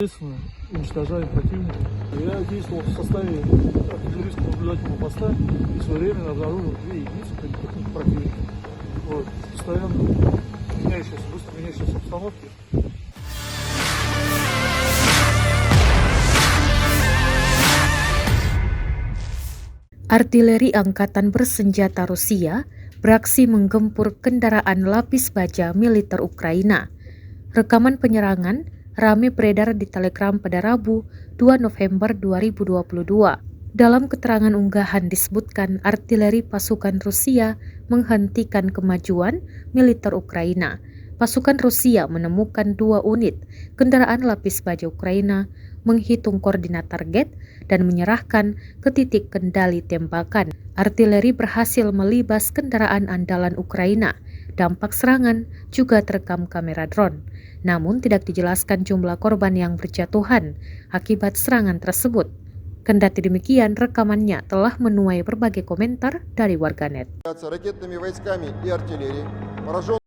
Естественно, уничтожаем противника. Я действовал в составе артиллерийского наблюдательного поста и своевременно обнаружил 2 единицы бронетехники противника. Вот. Постоянно быстро меняющейся обстановке. Artileri Angkatan Bersenjata Rusia beraksi menggempur kendaraan lapis baja militer Ukraina. Rekaman penyerangan ramai beredar di Telegram pada Rabu 2 November 2022. Dalam keterangan unggahan disebutkan artileri pasukan Rusia menghentikan kemajuan militer Ukraina. Pasukan Rusia menemukan 2 unit kendaraan lapis baja Ukraina, menghitung koordinat target, dan menyerahkan ke titik kendali tembakan. Artileri berhasil melibas kendaraan andalan Ukraina. Dampak serangan juga terekam kamera drone. Namun tidak dijelaskan jumlah korban yang berjatuhan akibat serangan tersebut. Kendati demikian, rekamannya telah menuai berbagai komentar dari warganet. Ракетными войсками и артиллерией. Поражен